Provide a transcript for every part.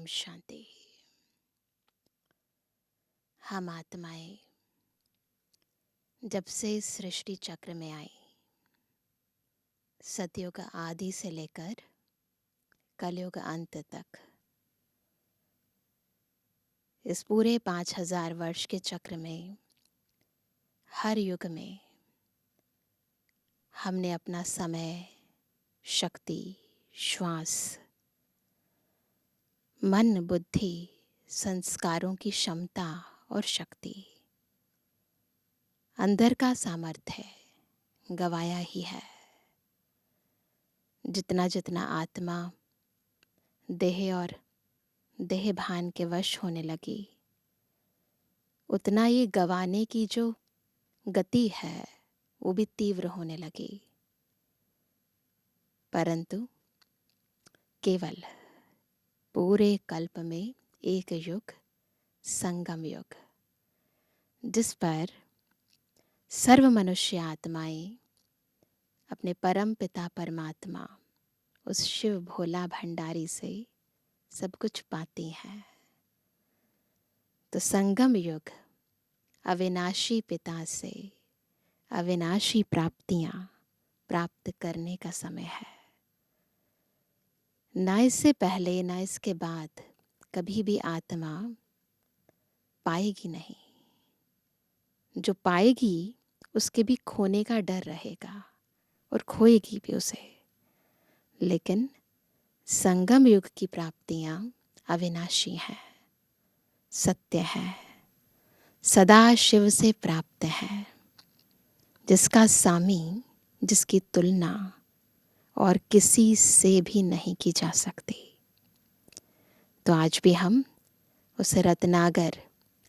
शांति। हम आत्माएं जब से इस सृष्टि चक्र में आई, सतयुग आदि से लेकर कलयुग अंत तक, इस पूरे 5000 वर्ष के चक्र में हर युग में हमने अपना समय, शक्ति, श्वास, मन, बुद्धि, संस्कारों की क्षमता और शक्ति, अंदर का सामर्थ्य गवाया ही है। जितना जितना आत्मा देह और देह भान के वश होने लगी, उतना ये गवाने की जो गति है वो भी तीव्र होने लगी। परंतु केवल पूरे कल्प में एक युग, संगम युग, जिस पर सर्व मनुष्य आत्माएं अपने परम पिता परमात्मा, उस शिव भोला भंडारी से सब कुछ पाती हैं। तो संगम युग अविनाशी पिता से अविनाशी प्राप्तियां प्राप्त करने का समय है। ना इससे पहले ना इसके बाद कभी भी आत्मा पाएगी नहीं। जो पाएगी उसके भी खोने का डर रहेगा और खोएगी भी उसे। लेकिन संगम युग की प्राप्तियां अविनाशी हैं, सत्य है, सदा शिव से प्राप्त है, जिसका सामी, जिसकी तुलना और किसी से भी नहीं की जा सकती। तो आज भी हम उस रत्नागर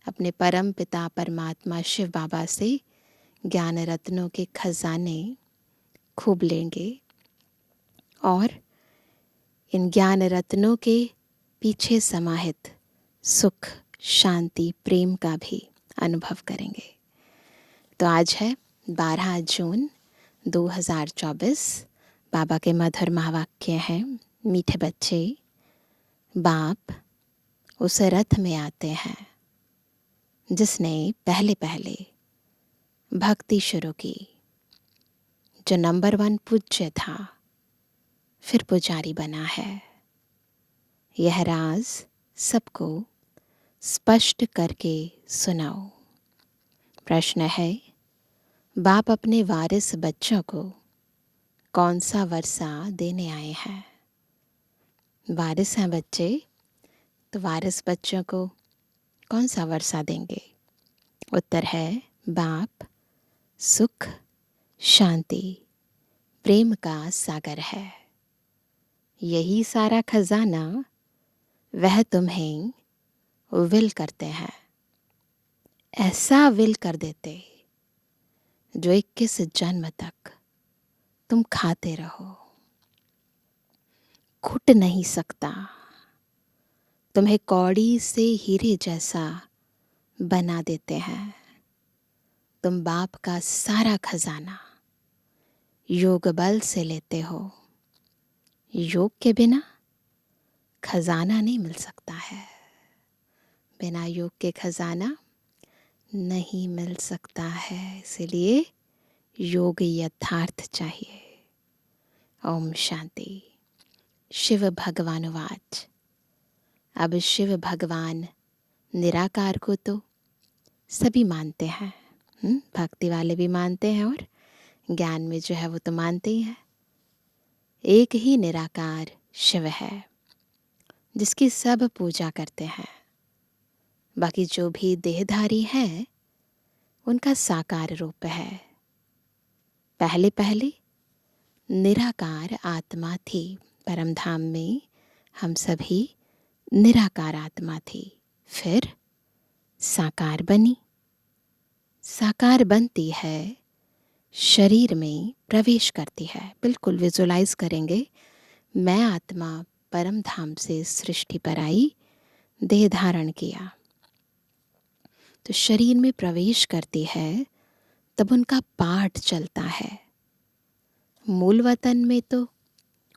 अपने परम पिता परमात्मा शिव बाबा से ज्ञान रत्नों के खजाने खूब लेंगे और इन ज्ञान रत्नों के पीछे समाहित सुख, शांति, प्रेम का भी अनुभव करेंगे। तो आज है 12 जून 2024। बाबा के मधुर महावाक्य हैं, मीठे बच्चे, बाप उस रथ में आते हैं जिसने पहले पहले भक्ति शुरू की, जो नंबर 1 पूज्य था, फिर पुजारी बना है। यह राज सबको स्पष्ट करके सुनाओ। प्रश्न है, बाप अपने वारिस बच्चों को कौन सा वर्षा देने आए हैं? वारिस हैं बच्चे, तो वारिस बच्चों को कौन सा वर्षा देंगे? उत्तर है, बाप सुख, शांति, प्रेम का सागर है। यही सारा खजाना वह तुम्हें विल करते हैं, ऐसा विल कर देते जो 21 जन्म तक तुम खाते रहो, खुट नहीं सकता। तुम्हें कौड़ी से हीरे जैसा बना देते हैं। तुम बाप का सारा खजाना योग बल से लेते हो। योग के बिना खजाना नहीं मिल सकता है। बिना योग के खजाना नहीं मिल सकता है, इसलिए योग यथार्थ चाहिए। ओम शांति। शिव भगवानुवाच। अब शिव भगवान निराकार को तो सभी मानते हैं, भक्ति वाले भी मानते हैं और ज्ञान में जो है वो तो मानते ही हैं। एक ही निराकार शिव है जिसकी सब पूजा करते हैं। बाकी जो भी देहधारी हैं उनका साकार रूप है। पहले पहले निराकार आत्मा थी। परम धाम में हम सभी निराकार आत्मा थी, फिर साकार बनी। साकार बनती है, शरीर में प्रवेश करती है। बिल्कुल विजुलाइज करेंगे, मैं आत्मा परम धाम से सृष्टि पर आई, देह धारण किया, तो शरीर में प्रवेश करती है, तब उनका पाठ चलता है। मूल वतन में तो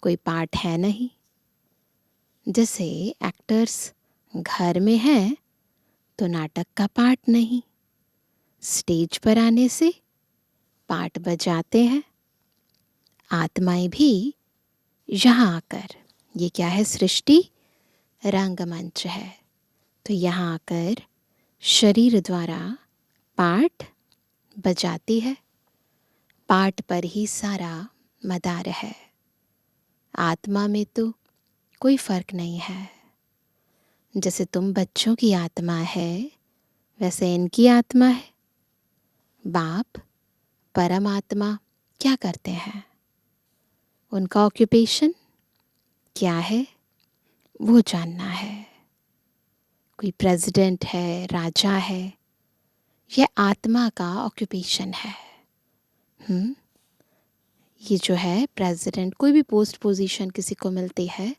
कोई पाठ है नहीं, जैसे एक्टर्स घर में हैं तो नाटक का पार्ट नहीं, स्टेज पर आने से पार्ट बजाते हैं। आत्माएं भी यहाँ आकर, ये क्या है, सृष्टि रंगमंच है, तो यहाँ आकर शरीर द्वारा पार्ट बजाती है। पार्ट पर ही सारा मदार है। आत्मा में तो कोई फर्क नहीं है। जैसे तुम बच्चों की आत्मा है, वैसे इनकी आत्मा है। बाप परमात्मा क्या करते हैं? उनका ऑक्यूपेशन क्या है वो जानना है। कोई प्रेसिडेंट है, राजा है, यह आत्मा का ऑक्यूपेशन है। ये जो है प्रेसिडेंट, कोई भी पोस्ट पोजीशन किसी को मिलती है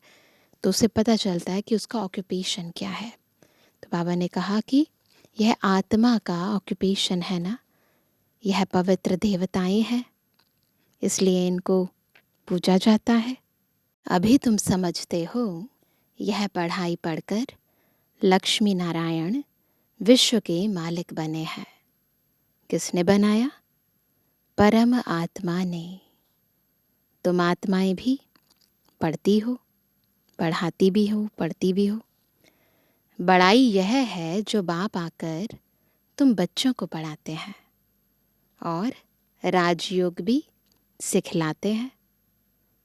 तो उसे पता चलता है कि उसका ऑक्यूपेशन क्या है। तो बाबा ने कहा कि यह आत्मा का ऑक्यूपेशन है ना, यह पवित्र देवताएं हैं, इसलिए इनको पूजा जाता है। अभी तुम समझते हो, यह पढ़ाई पढ़कर लक्ष्मी नारायण विश्व के मालिक बने हैं। किसने बनाया? परम आत्मा ने। तुम आत्माएं भी पढ़ती हो, पढ़ाती भी हो, पढ़ती भी हो। बड़ाई यह है जो बाप आकर तुम बच्चों को पढ़ाते हैं और राजयोग भी सिखलाते हैं।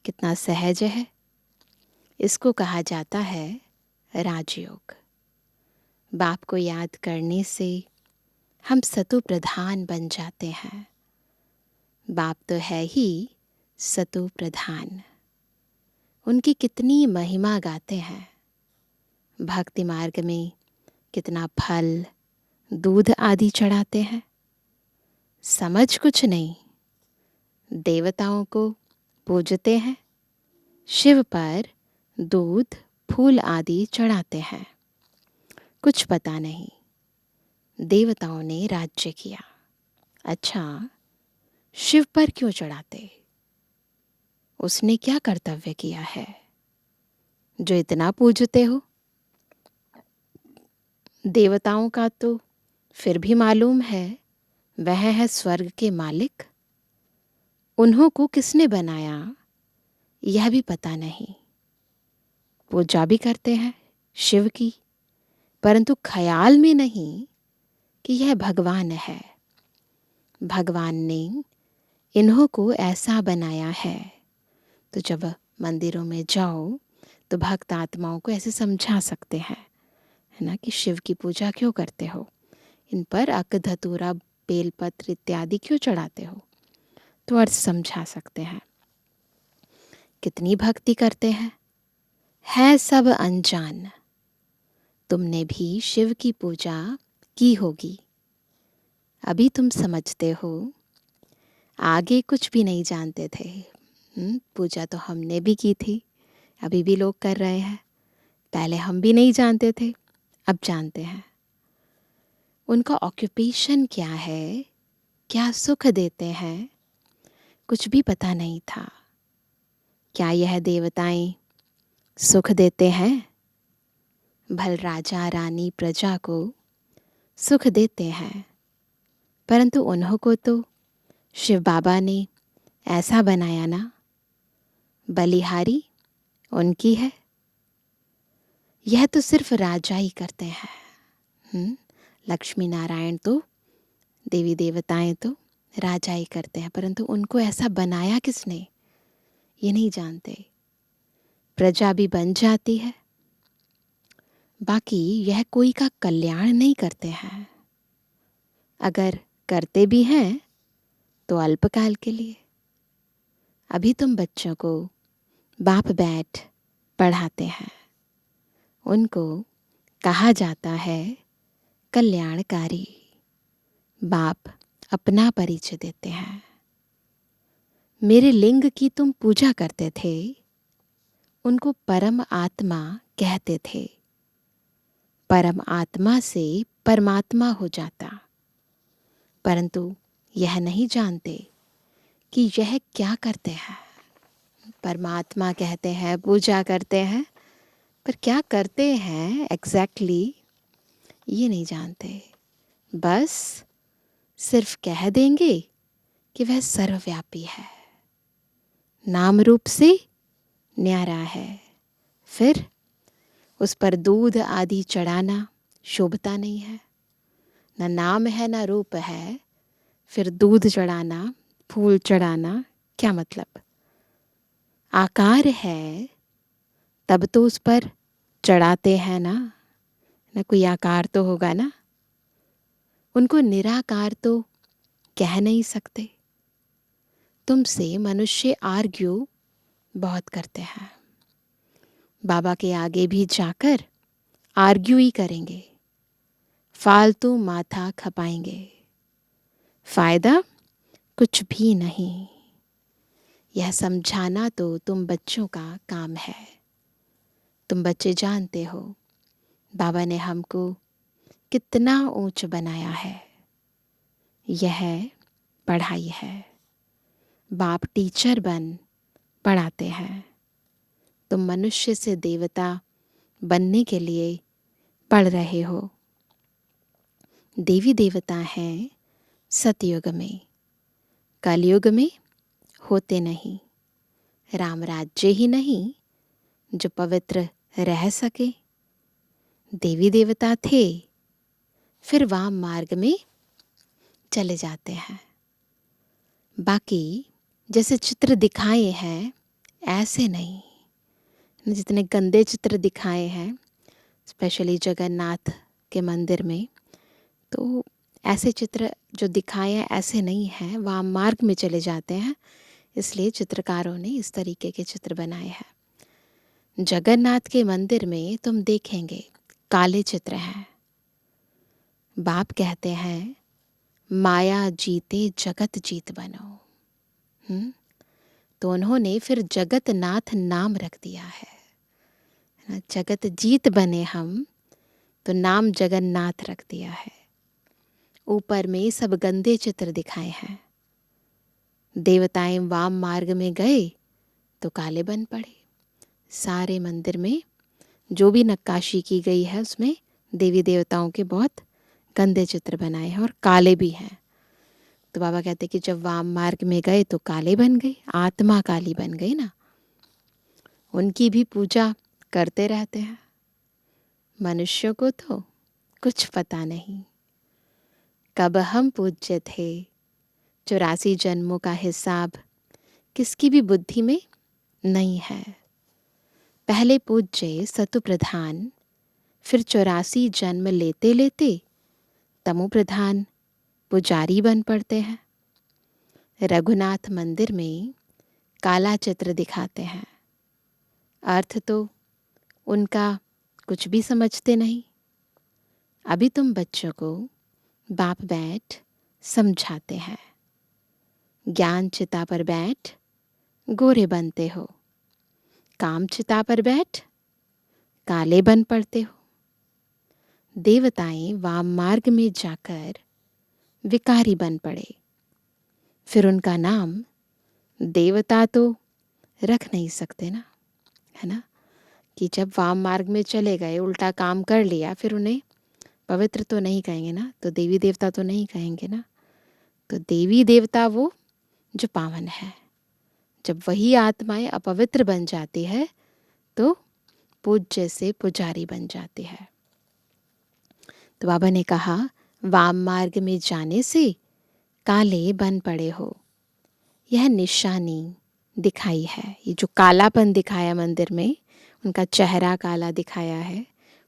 कितना सहज है। इसको कहा जाता है राजयोग। बाप को याद करने से हम सतु प्रधान बन जाते हैं। बाप तो है ही सतु प्रधान। उनकी कितनी महिमा गाते हैं। भक्ति मार्ग में कितना फल, दूध आदि चढ़ाते हैं। समझ कुछ नहीं। देवताओं को पूजते हैं, शिव पर दूध फूल आदि चढ़ाते हैं। कुछ पता नहीं। देवताओं ने राज्य किया। अच्छा, शिव पर क्यों चढ़ाते? उसने क्या कर्तव्य किया है जो इतना पूजते हो? देवताओं का तो फिर भी मालूम है, वह है स्वर्ग के मालिक। उन्हों को किसने बनाया यह भी पता नहीं। पूजा भी करते हैं शिव की, परंतु ख्याल में नहीं कि यह भगवान है। भगवान ने इन्हों को ऐसा बनाया है। तो जब मंदिरों में जाओ तो भक्त आत्माओं को ऐसे समझा सकते हैं, है ना, कि शिव की पूजा क्यों करते हो, इन पर अक धतूरा बेलपत्र इत्यादि क्यों चढ़ाते हो, तो अर्थ समझा सकते हैं। कितनी भक्ति करते हैं, है सब अनजान। तुमने भी शिव की पूजा की होगी, अभी तुम समझते हो। आगे कुछ भी नहीं जानते थे। पूजा तो हमने भी की थी, अभी भी लोग कर रहे हैं। पहले हम भी नहीं जानते थे, अब जानते हैं। उनका ऑक्यूपेशन क्या है, क्या सुख देते हैं, कुछ भी पता नहीं था। क्या यह देवताएं सुख देते हैं? भल राजा रानी प्रजा को सुख देते हैं, परंतु उन्हों को तो शिव बाबा ने ऐसा बनाया ना, बलिहारी उनकी है। यह तो सिर्फ राजा ही करते हैं। लक्ष्मी नारायण तो, देवी देवताएं तो राजा ही करते हैं, परंतु उनको ऐसा बनाया किसने ये नहीं जानते। प्रजा भी बन जाती है, बाकी यह कोई का कल्याण नहीं करते हैं। अगर करते भी हैं तो अल्पकाल के लिए। अभी तुम बच्चों को बाप बैठ पढ़ाते हैं, उनको कहा जाता है कल्याणकारी। बाप अपना परिचय देते हैं। मेरे लिंग की तुम पूजा करते थे, उनको परम आत्मा कहते थे। परम आत्मा से परमात्मा हो जाता, परंतु यह नहीं जानते कि यह क्या करते हैं। परमात्मा कहते हैं, पूजा करते हैं, पर क्या करते हैं एग्जैक्टली ये नहीं जानते। बस सिर्फ कह देंगे कि वह सर्वव्यापी है, नाम रूप से न्यारा है। फिर उस पर दूध आदि चढ़ाना शोभता नहीं है। न नाम है न रूप है, फिर दूध चढ़ाना, फूल चढ़ाना क्या मतलब। आकार है तब तो उस पर चढ़ाते हैं ना, न कोई आकार तो होगा ना। उनको निराकार तो कह नहीं सकते। तुमसे मनुष्य आर्ग्यू बहुत करते हैं, बाबा के आगे भी जाकर आर्ग्यू ही करेंगे, फालतू माथा खपाएंगे, फायदा कुछ भी नहीं। यह समझाना तो तुम बच्चों का काम है। तुम बच्चे जानते हो बाबा ने हमको कितना ऊंच बनाया है। यह पढ़ाई है। बाप टीचर बन पढ़ाते हैं। तुम मनुष्य से देवता बनने के लिए पढ़ रहे हो। देवी देवता हैं सतयुग में, कलयुग में होते नहीं। राम राज्य ही नहीं जो पवित्र रह सके। देवी देवता थे, फिर वाम मार्ग में चले जाते हैं। बाकी जैसे चित्र दिखाए हैं ऐसे नहीं। जितने गंदे चित्र दिखाए हैं स्पेशली जगन्नाथ के मंदिर में, तो ऐसे चित्र जो दिखाए हैं ऐसे नहीं हैं, वाम मार्ग में चले जाते हैं। इसलिए चित्रकारों ने इस तरीके के चित्र बनाए हैं। जगन्नाथ के मंदिर में तुम देखेंगे काले चित्र हैं। बाप कहते हैं माया जीते जगत जीत बनो। तो उन्होंने फिर जगतनाथ नाम रख दिया है ना। जगत जीत बने हम तो नाम जगन्नाथ रख दिया है। ऊपर में सब गंदे चित्र दिखाए हैं। देवताएं वाम मार्ग में गए तो काले बन पड़े। सारे मंदिर में जो भी नक्काशी की गई है उसमें देवी देवताओं के बहुत गंदे चित्र बनाए हैं और काले भी हैं। तो बाबा कहते कि जब वाम मार्ग में गए तो काले बन गए, आत्मा काली बन गई ना। उनकी भी पूजा करते रहते हैं। मनुष्यों को तो कुछ पता नहीं कब हम पूज्य थे। 84 जन्मों का हिसाब किसकी भी बुद्धि में नहीं है। पहले पूज्य सतु प्रधान, फिर 84 जन्म लेते लेते तमो प्रधान पुजारी बन पड़ते हैं। रघुनाथ मंदिर में काला चित्र दिखाते हैं। अर्थ तो उनका कुछ भी समझते नहीं। अभी तुम बच्चों को बाप बैठ समझाते हैं। ज्ञान चिता पर बैठ गोरे बनते हो, काम चिता पर बैठ काले बन पड़ते हो। देवताएं वाम मार्ग में जाकर विकारी बन पड़े, फिर उनका नाम देवता तो रख नहीं सकते ना, है ना। कि जब वाम मार्ग में चले गए, उल्टा काम कर लिया, फिर उन्हें पवित्र तो नहीं कहेंगे ना, तो देवी देवता तो नहीं कहेंगे ना। तो देवी देवता वो जो पावन है। जब वही आत्माएं अपवित्र बन जाती है तो पूज्य से पुजारी बन जाती है। तो बाबा ने कहा वाम मार्ग में जाने से काले बन पड़े हो। यह निशानी दिखाई है। ये जो कालापन दिखाया मंदिर में, उनका चेहरा काला दिखाया है,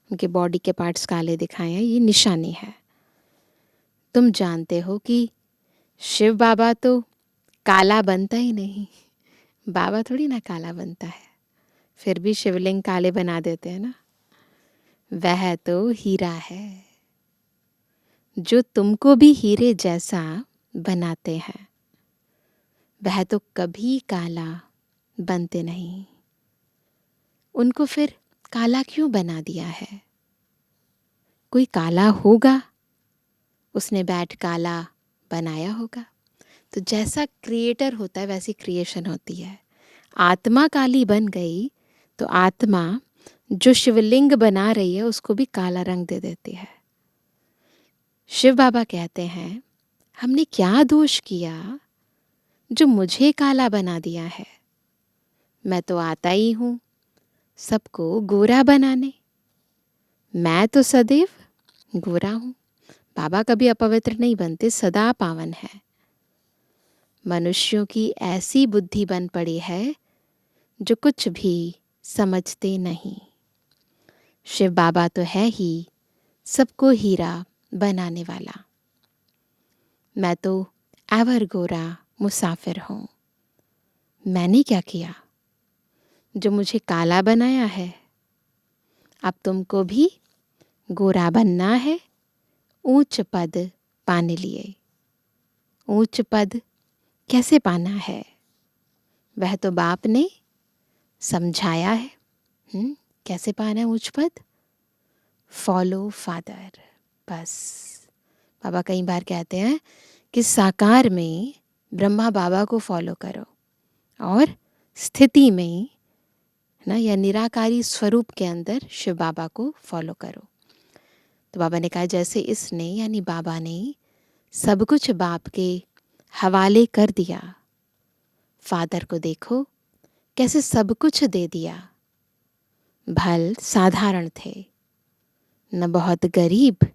उनके बॉडी के पार्ट्स काले दिखाए हैं, ये निशानी है। तुम जानते हो कि शिव बाबा तो काला बनता ही नहीं। बाबा थोड़ी ना काला बनता है, फिर भी शिवलिंग काले बना देते हैं ना। वह तो हीरा है जो तुमको भी हीरे जैसा बनाते हैं। वह तो कभी काला बनते नहीं। उनको फिर काला क्यों बना दिया है? कोई काला होगा, उसने बैठ काला बनाया होगा। तो जैसा क्रिएटर होता है वैसी क्रिएशन होती है। आत्मा काली बन गई तो आत्मा जो शिवलिंग बना रही है उसको भी काला रंग दे देती है। शिव बाबा कहते हैं, हमने क्या दोष किया जो मुझे काला बना दिया है? मैं तो आता ही हूं सबको गोरा बनाने। मैं तो सदैव गोरा हूं। बाबा कभी अपवित्र नहीं बनते, सदा पावन है। मनुष्यों की ऐसी बुद्धि बन पड़ी है जो कुछ भी समझते नहीं। शिव बाबा तो है ही सबको हीरा बनाने वाला। मैं तो एवर गोरा मुसाफिर हूं। मैंने क्या किया जो मुझे काला बनाया है? अब तुमको भी गोरा बनना है ऊंच पद पाने लिए। ऊंच पद कैसे पाना है वह तो बाप ने समझाया है। कैसे पाना है ऊंच पद? Follow father. बस बाबा कई बार कहते हैं कि साकार में ब्रह्मा बाबा को फॉलो करो और स्थिति में ना या निराकारी स्वरूप के अंदर शिव बाबा को फॉलो करो। तो बाबा ने कहा जैसे इसने यानी बाबा ने सब कुछ बाप के हवाले कर दिया, फादर को देखो कैसे सब कुछ दे दिया। भल साधारण थे, न बहुत गरीब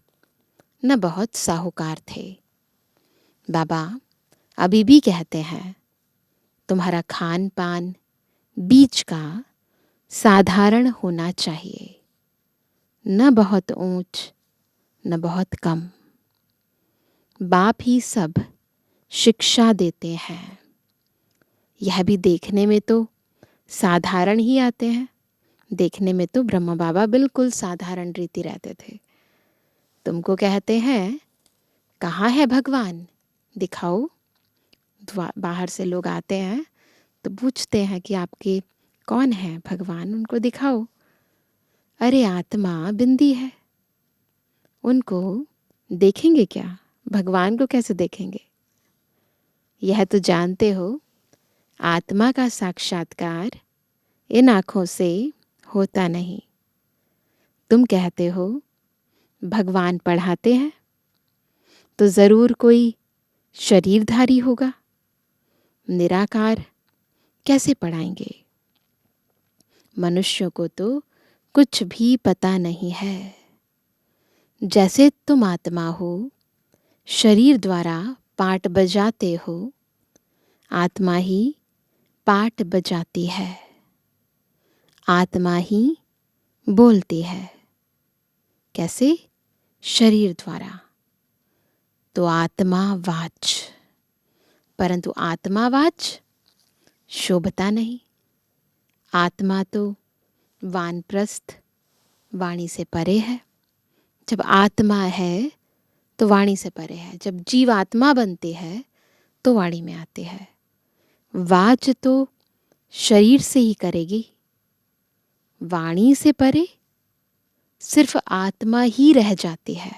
न बहुत साहूकार थे। बाबा अभी भी कहते हैं तुम्हारा खान पान बीच का साधारण होना चाहिए, न बहुत ऊंच न बहुत कम। बाप ही सब शिक्षा देते हैं। यह भी देखने में तो साधारण ही आते हैं। देखने में तो ब्रह्मा बाबा बिल्कुल साधारण रीति रहते थे। तुमको कहते हैं कहाँ है भगवान, दिखाओ। बाहर से लोग आते हैं तो पूछते हैं कि आपके कौन है भगवान, उनको दिखाओ। अरे आत्मा बिंदी है, उनको देखेंगे क्या? भगवान को कैसे देखेंगे? यह तो जानते हो आत्मा का साक्षात्कार इन आँखों से होता नहीं। तुम कहते हो भगवान पढ़ाते हैं तो ज़रूर कोई शरीरधारी होगा। निराकार कैसे पढ़ाएंगे? मनुष्यों को तो कुछ भी पता नहीं है। जैसे तुम आत्मा हो, शरीर द्वारा पाठ बजाते हो, आत्मा ही पाठ बजाती है, आत्मा ही बोलती है। कैसे? शरीर द्वारा। तो आत्मा वाच, परंतु आत्मा वाच शोभता नहीं। आत्मा तो वानप्रस्थ वाणी से परे है। जब आत्मा है तो वाणी से परे है। जब जीव आत्मा बनती है तो वाणी में आती है। वाच तो शरीर से ही करेगी। वाणी से परे सिर्फ आत्मा ही रह जाती है।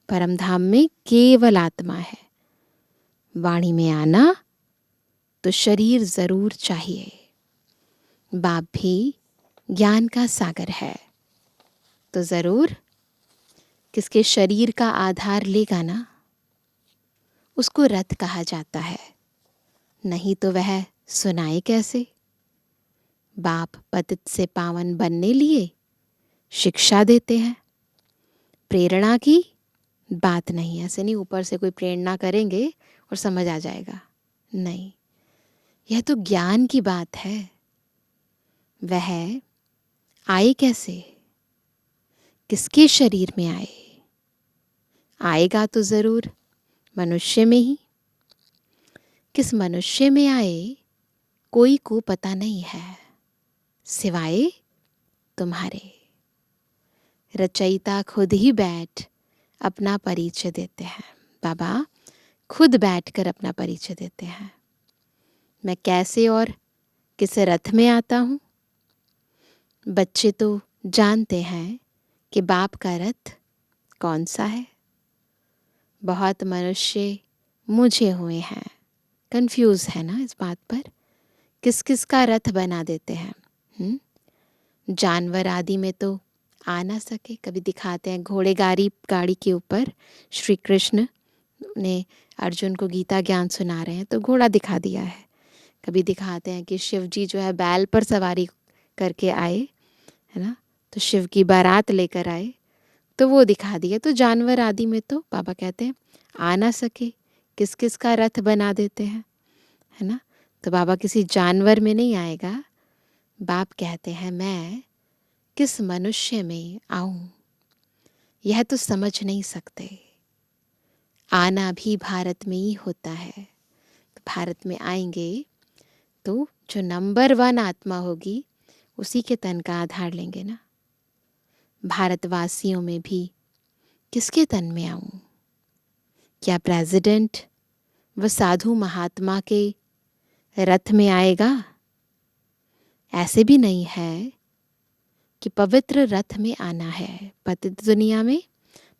परम धाम में केवल आत्मा है। वाणी में आना तो शरीर जरूर चाहिए। बाप भी ज्ञान का सागर है तो जरूर किसके शरीर का आधार लेगा ना, उसको रथ कहा जाता है। नहीं तो वह सुनाए कैसे? बाप पतित से पावन बनने लिए शिक्षा देते हैं। प्रेरणा की बात नहीं, ऐसे नहीं ऊपर से कोई प्रेरणा करेंगे और समझ आ जाएगा। नहीं, यह तो ज्ञान की बात है। वह आए कैसे? किसके शरीर में आए? आएगा तो जरूर मनुष्य में ही। किस मनुष्य में आए कोई को पता नहीं है सिवाय तुम्हारे। रचयिता खुद ही बैठ अपना परिचय देते हैं। बाबा खुद बैठकर अपना परिचय देते हैं। मैं कैसे और किस रथ में आता हूँ? बच्चे तो जानते हैं कि बाप का रथ कौन सा है। बहुत मनुष्य मुझे हुए हैं, कंफ्यूज है ना इस बात पर, किस किस का रथ बना देते हैं। जानवर आदि में तो आ ना सके। कभी दिखाते हैं घोड़े गाड़ी के ऊपर श्री कृष्ण ने अर्जुन को गीता ज्ञान सुना रहे हैं तो घोड़ा दिखा दिया है। कभी दिखाते हैं कि शिव जी जो है बैल पर सवारी करके आए, है ना, तो शिव की बारात लेकर आए, तो वो दिखा दिया। तो जानवर आदि में तो बाबा कहते हैं आ ना सके, किस किस का रथ बना देते हैं, है ना। तो बाबा किसी जानवर में नहीं आएगा। बाप कहते हैं मैं किस मनुष्य में आऊं, यह तो समझ नहीं सकते। आना भी भारत में ही होता है। तो भारत में आएंगे तो जो नंबर 1 आत्मा होगी उसी के तन का आधार लेंगे ना। भारतवासियों में भी किसके तन में आऊं? क्या प्रेसिडेंट व साधु महात्मा के रथ में आएगा? ऐसे भी नहीं है कि पवित्र रथ में आना है। पतित दुनिया में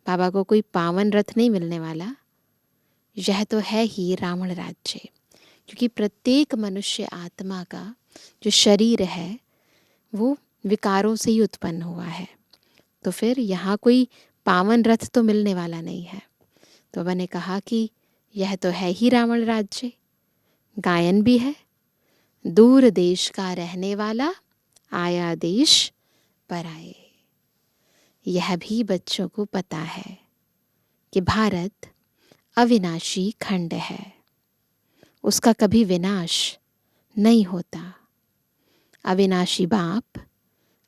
बाबा को कोई पावन रथ नहीं मिलने वाला। यह तो है ही रावण राज्य, क्योंकि प्रत्येक मनुष्य आत्मा का जो शरीर है वो विकारों से ही उत्पन्न हुआ है। तो फिर यहाँ कोई पावन रथ तो मिलने वाला नहीं है। तो बाबा ने कहा कि यह तो है ही रावण राज्य। गायन भी है, दूर देश का रहने वाला आया देश पर आए। यह भी बच्चों को पता है कि भारत अविनाशी खंड है, उसका कभी विनाश नहीं होता। अविनाशी बाप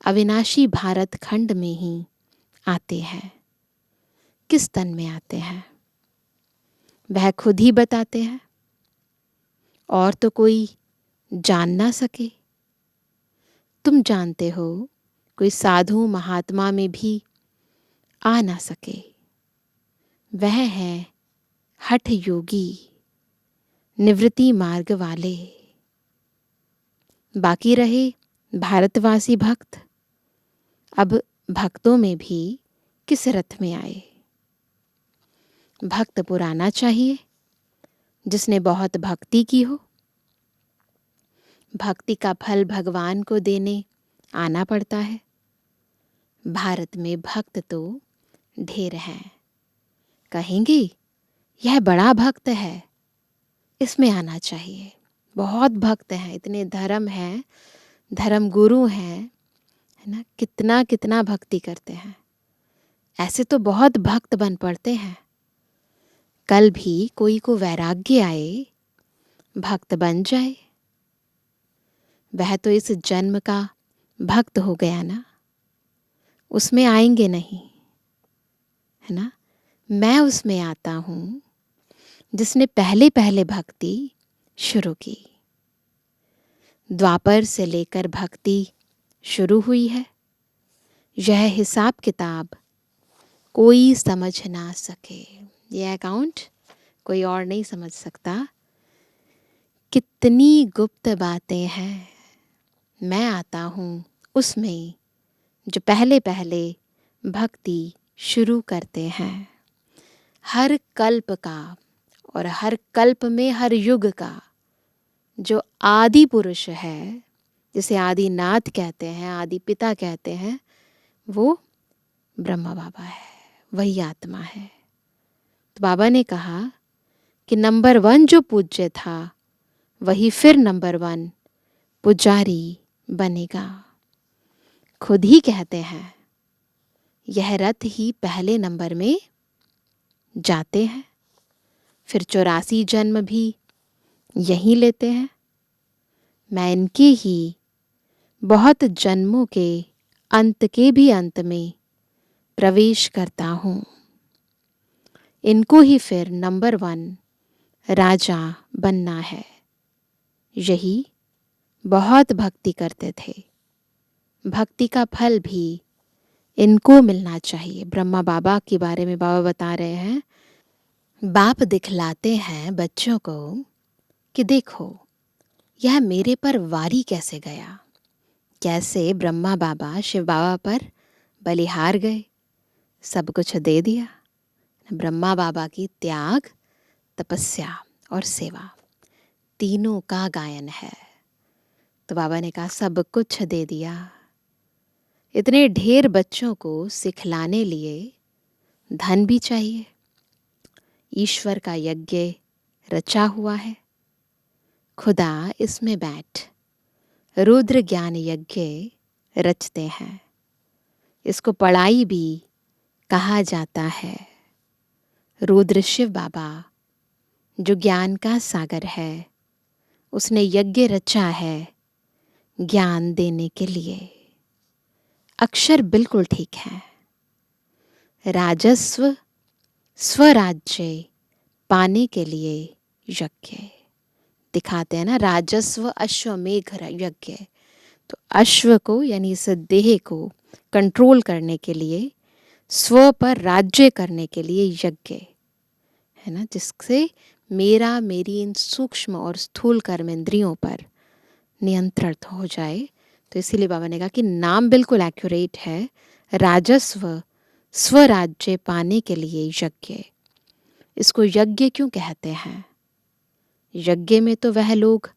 अविनाशी भारत खंड में ही आते हैं। किस तन में आते हैं वह खुद ही बताते हैं, और तो कोई जान ना सके। तुम जानते हो कोई साधु महात्मा में भी आ ना सके। वह है हठ योगी, निवृत्ति मार्ग वाले। बाकी रहे भारतवासी भक्त। अब भक्तों में भी किस रथ में आए? भक्त पुराना चाहिए जिसने बहुत भक्ति की हो। भक्ति का फल भगवान को देने आना पड़ता है। भारत में भक्त तो ढेर हैं। कहेंगे यह बड़ा भक्त है, इसमें आना चाहिए। बहुत भक्त हैं, इतने धर्म हैं, धर्म गुरु हैं, है ना, कितना कितना भक्ति करते हैं। ऐसे तो बहुत भक्त बन पड़ते हैं। कल भी कोई को वैराग्य आए, भक्त बन जाए, वह तो इस जन्म का भक्त हो गया ना, उसमें आएंगे नहीं, है ना। मैं उसमें आता हूँ जिसने पहले पहले भक्ति शुरू की। द्वापर से लेकर भक्ति शुरू हुई है। यह हिसाब किताब कोई समझ ना सके। यह अकाउंट कोई और नहीं समझ सकता। कितनी गुप्त बातें हैं। मैं आता हूँ उसमें जो पहले पहले भक्ति शुरू करते हैं। हर कल्प का और हर कल्प में हर युग का जो आदि पुरुष है, जिसे आदि नाथ कहते हैं, आदि पिता कहते हैं, वो ब्रह्मा बाबा है, वही आत्मा है। तो बाबा ने कहा कि नंबर 1 जो पूज्य था वही फिर नंबर 1 पुजारी बनेगा। खुद ही कहते हैं यह रथ ही पहले नंबर में जाते हैं, फिर 84 जन्म भी यहीं लेते हैं। मैं इनके ही बहुत जन्मों के अंत के भी अंत में प्रवेश करता हूँ। इनको ही फिर नंबर 1 राजा बनना है। यही बहुत भक्ति करते थे। भक्ति का फल भी इनको मिलना चाहिए। ब्रह्मा बाबा के बारे में बाबा बता रहे हैं। बाप दिखलाते हैं बच्चों को कि देखो यह मेरे पर वारी कैसे गया, कैसे ब्रह्मा बाबा शिव बाबा पर बलिहार गए, सब कुछ दे दिया। ब्रह्मा बाबा की त्याग, तपस्या और सेवा तीनों का गायन है। तो बाबा ने कहा सब कुछ दे दिया, इतने ढेर बच्चों को सिखलाने लिए धन भी चाहिए। ईश्वर का यज्ञ रचा हुआ है। खुदा इसमें बैठ रुद्र ज्ञान यज्ञ रचते हैं। इसको पढ़ाई भी कहा जाता है। रुद्र शिव बाबा जो ज्ञान का सागर है, उसने यज्ञ रचा है ज्ञान देने के लिए। अक्षर बिल्कुल ठीक है। राजस्व स्वराज्य पाने के लिए यज्ञ दिखाते हैं ना। राजस्व अश्वमेघ यज्ञ, तो अश्व को यानी इस देह को कंट्रोल करने के लिए, स्व पर राज्य करने के लिए यज्ञ है ना, जिससे मेरा मेरी इन सूक्ष्म और स्थूल कर्म इंद्रियों पर नियंत्रण हो जाए। तो इसीलिए बाबा ने कहा कि नाम बिल्कुल एक्यूरेट है, राजस्व स्वराज्य पाने के लिए यज्ञ। इसको यज्ञ क्यों कहते हैं? यज्ञ में तो वह लोग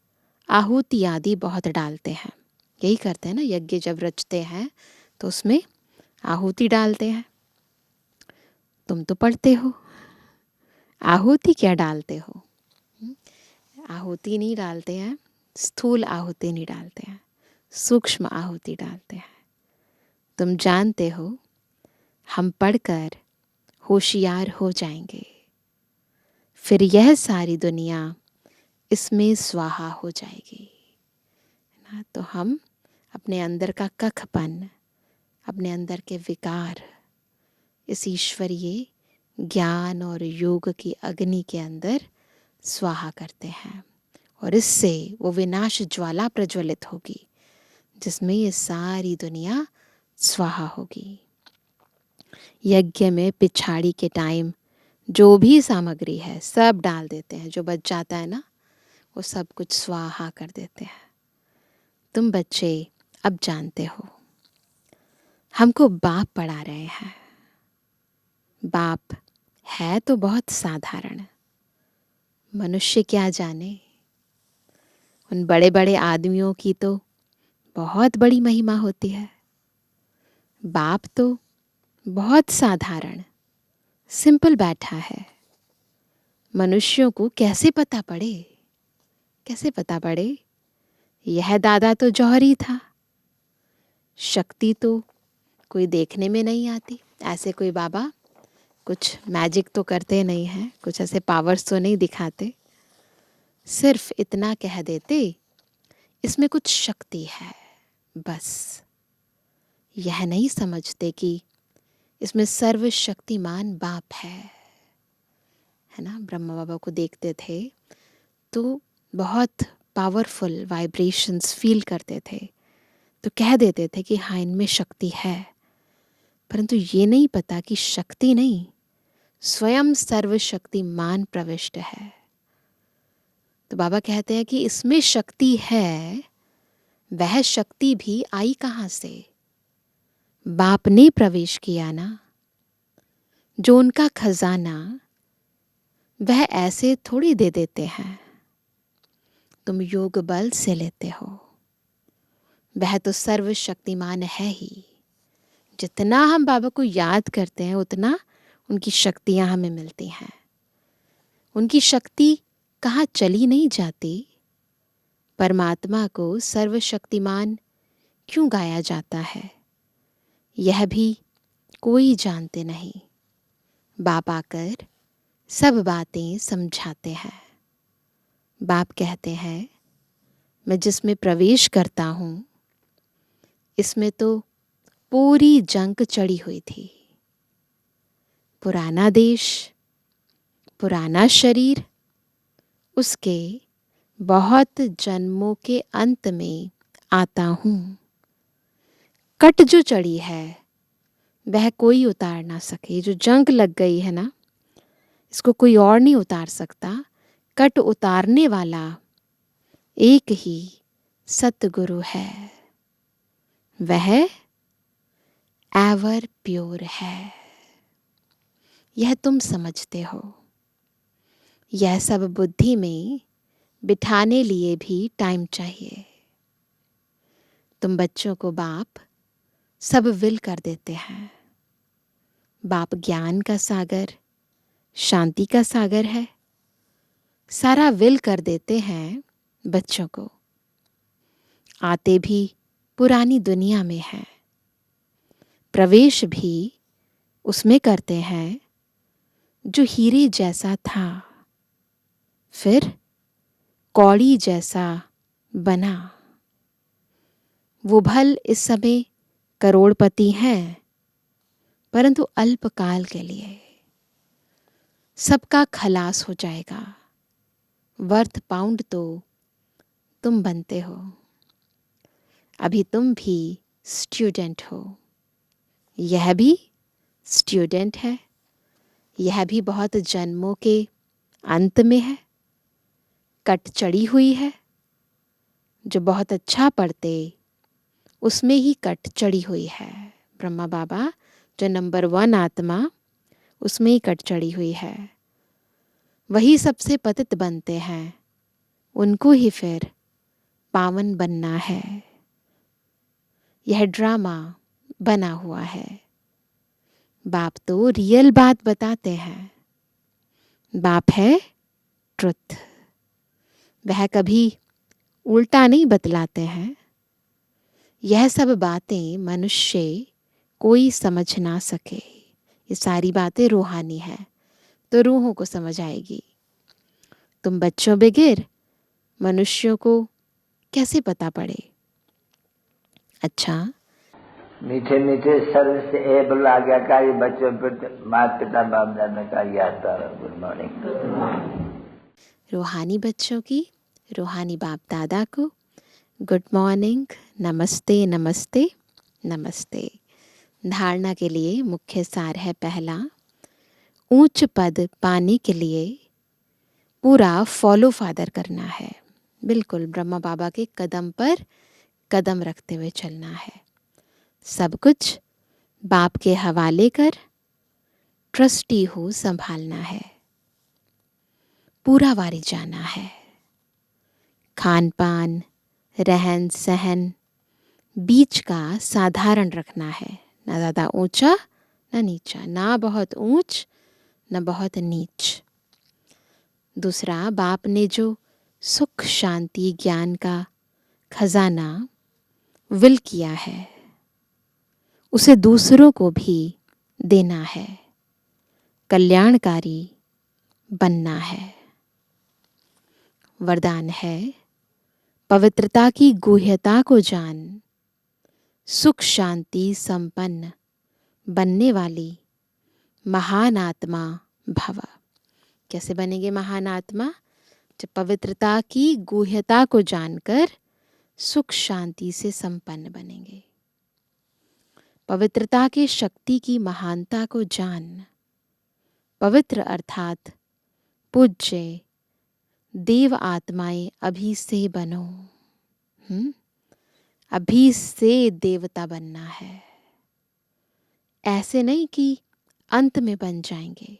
आहुति आदि बहुत डालते हैं, यही करते हैं ना। यज्ञ जब रचते हैं तो उसमें आहुति डालते हैं। तुम तो पढ़ते हो, आहुति क्या डालते हो? आहुति नहीं डालते हैं, स्थूल आहुति नहीं डालते हैं, सूक्ष्म आहुति डालते हैं। तुम जानते हो, हम पढ़कर होशियार हो जाएंगे, फिर यह सारी दुनिया इसमें स्वाहा हो जाएगी ना। तो हम अपने अंदर का कखपन, अपने अंदर के विकार इस ईश्वरीय ज्ञान और योग की अग्नि के अंदर स्वाहा करते हैं, और इससे वो विनाश ज्वाला प्रज्वलित होगी जिसमें ये सारी दुनिया स्वाहा होगी। यज्ञ में पिछाड़ी के टाइम जो भी सामग्री है सब डाल देते हैं, जो बच जाता है ना वो सब कुछ स्वाहा कर देते हैं। तुम बच्चे अब जानते हो, हमको बाप पढ़ा रहे हैं। बाप है तो बहुत साधारण, मनुष्य क्या जाने, उन बड़े बड़े आदमियों की तो बहुत बड़ी महिमा होती है। बाप तो बहुत साधारण सिंपल बैठा है। मनुष्यों को कैसे पता पड़े, कैसे पता पड़े? यह दादा तो जौहरी था, शक्ति तो कोई देखने में नहीं आती। ऐसे कोई बाबा कुछ मैजिक तो करते नहीं हैं, कुछ ऐसे पावर्स तो नहीं दिखाते। सिर्फ इतना कह देते इसमें कुछ शक्ति है, बस। यह नहीं समझते कि इसमें सर्वशक्तिमान बाप है ना। ब्रह्मा बाबा को देखते थे तो बहुत पावरफुल वाइब्रेशंस फील करते थे, तो कह देते थे कि हाँ इनमें शक्ति है, परंतु ये नहीं पता कि शक्ति नहीं, स्वयं सर्वशक्तिमान प्रविष्ट है। तो बाबा कहते हैं कि इसमें शक्ति है, वह शक्ति भी आई कहाँ से? बाप ने प्रवेश किया ना। जो उनका खजाना वह ऐसे थोड़ी दे देते हैं, तुम योग बल से लेते हो। वह तो सर्वशक्तिमान है ही। जितना हम बाबा को याद करते हैं उतना उनकी शक्तियां हमें मिलती हैं। उनकी शक्ति कहाँ चली नहीं जाती। परमात्मा को सर्वशक्तिमान क्यों गाया जाता है, यह भी कोई जानते नहीं। बाप आकर सब बातें समझाते हैं। बाप कहते हैं मैं जिसमें प्रवेश करता हूँ इसमें तो पूरी जंग चढ़ी हुई थी। पुराना देश, पुराना शरीर, उसके बहुत जन्मों के अंत में आता हूँ। कट जो चढ़ी है वह कोई उतार ना सके। जो जंग लग गई है ना, इसको कोई और नहीं उतार सकता। कट उतारने वाला एक ही सतगुरु है, वह एवर प्योर है। यह तुम समझते हो। यह सब बुद्धि में बिठाने लिए भी टाइम चाहिए। तुम बच्चों को बाप सब विल कर देते हैं। बाप ज्ञान का सागर, शांति का सागर है। सारा विल कर देते हैं बच्चों को। आते भी पुरानी दुनिया में हैं, प्रवेश भी उसमें करते हैं जो हीरे जैसा था, फिर कौड़ी जैसा बना। वो भल इस समय करोड़पति हैं, परंतु अल्पकाल के लिए। सबका खलास हो जाएगा। वर्थ पाउंड तो तुम बनते हो। अभी तुम भी स्टूडेंट हो, यह भी स्टूडेंट है, यह भी बहुत जन्मों के अंत में है, कट चढ़ी हुई है। जो बहुत अच्छा पढ़ते उसमें ही कट चढ़ी हुई है। ब्रह्मा बाबा जो नंबर 1 आत्मा, उसमें ही कट चढ़ी हुई है। वही सबसे पतित बनते हैं, उनको ही फिर पावन बनना है। यह ड्रामा बना हुआ है। बाप तो रियल बात बताते हैं। बाप है ट्रुथ। वह कभी उल्टा नहीं बतलाते हैं। यह सब बातें मनुष्य कोई समझ ना सके। ये सारी बातें रूहानी है, तो रूहों को समझ आएगी। तुम बच्चों बगैर मनुष्यों को कैसे पता पड़े? अच्छा, मीठे मीठे सर्विस एबल आज्ञाकारी बच्चों पर माता पिता बाप दादा का याद। Good morning. रूहानी बच्चों की रूहानी बाप दादा को गुड मॉर्निंग, नमस्ते नमस्ते नमस्ते। धारणा के लिए मुख्य सार है पहला, ऊंच पद पाने के लिए पूरा फॉलो फादर करना है। बिल्कुल ब्रह्मा बाबा के कदम पर कदम रखते हुए चलना है। सब कुछ बाप के हवाले कर ट्रस्टी हो संभालना है। पूरा वारी जाना है। खान पान, रहन सहन बीच का साधारण रखना है। ना ज़्यादा ऊंचा ना नीचा, ना बहुत ऊंच न बहुत नीच। दूसरा, बाप ने जो सुख शांति ज्ञान का खजाना विल किया है, उसे दूसरों को भी देना है। कल्याणकारी बनना है। वरदान है, पवित्रता की गुह्यता को जान, सुख शांति संपन्न बनने वाली महान आत्मा भव। कैसे बनेंगे महान आत्मा? जब पवित्रता की गुह्यता को जानकर सुख शांति से संपन्न बनेंगे। पवित्रता के शक्ति की महानता को जान, पवित्र अर्थात पूज्य देव आत्माएं अभी से बनो। अभी से देवता बनना है। ऐसे नहीं कि अंत में बन जाएंगे।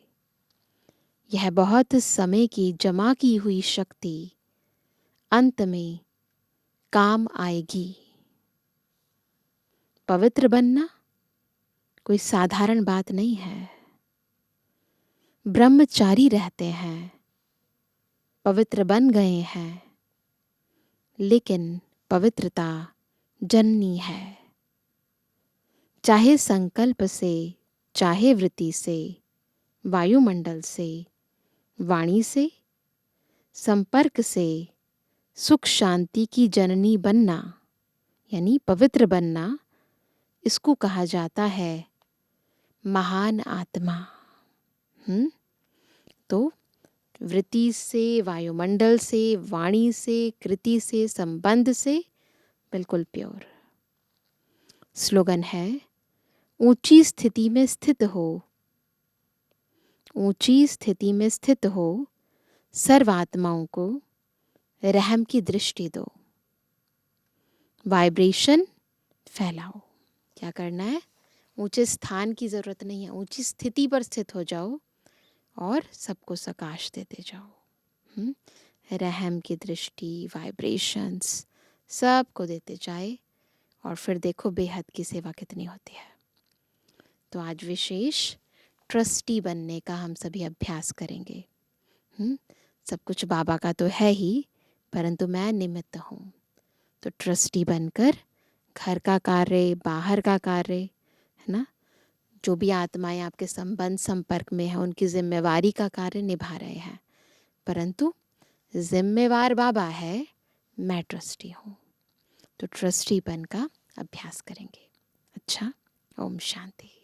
यह बहुत समय की जमा की हुई शक्ति अंत में काम आएगी। पवित्र बनना कोई साधारण बात नहीं है। ब्रह्मचारी रहते हैं, पवित्र बन गए हैं, लेकिन पवित्रता जननी है। चाहे संकल्प से, चाहे वृत्ति से, वायुमंडल से, वाणी से, संपर्क से सुख शांति की जननी बनना यानी पवित्र बनना, इसको कहा जाता है महान आत्मा। तो वृत्ति से, वायुमंडल से, वाणी से, कृति से, संबंध से बिल्कुल प्योर। स्लोगन है, ऊंची स्थिति में स्थित हो, ऊंची स्थिति में स्थित हो, सर्वात्माओं को रहम की दृष्टि दो। वाइब्रेशन फैलाओ। क्या करना है? ऊंचे स्थान की जरूरत नहीं है, ऊंची स्थिति पर स्थित हो जाओ और सबको सकाश देते जाओ। रहम की दृष्टि, वाइब्रेशंस सबको देते जाए और फिर देखो बेहद की सेवा कितनी होती है। तो आज विशेष ट्रस्टी बनने का हम सभी अभ्यास करेंगे। सब कुछ बाबा का तो है ही, परंतु मैं निमित्त हूँ। तो ट्रस्टी बनकर घर का कार्य, बाहर का कार्य, है ना, जो भी आत्माएं आपके संबंध संपर्क में है उनकी जिम्मेवारी का कार्य निभा रहे हैं। परंतु जिम्मेवार बाबा है, मैं ट्रस्टी हूँ। तो ट्रस्टी बन का अभ्यास करेंगे। अच्छा, ओम शांति।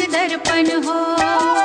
दर्पण हो।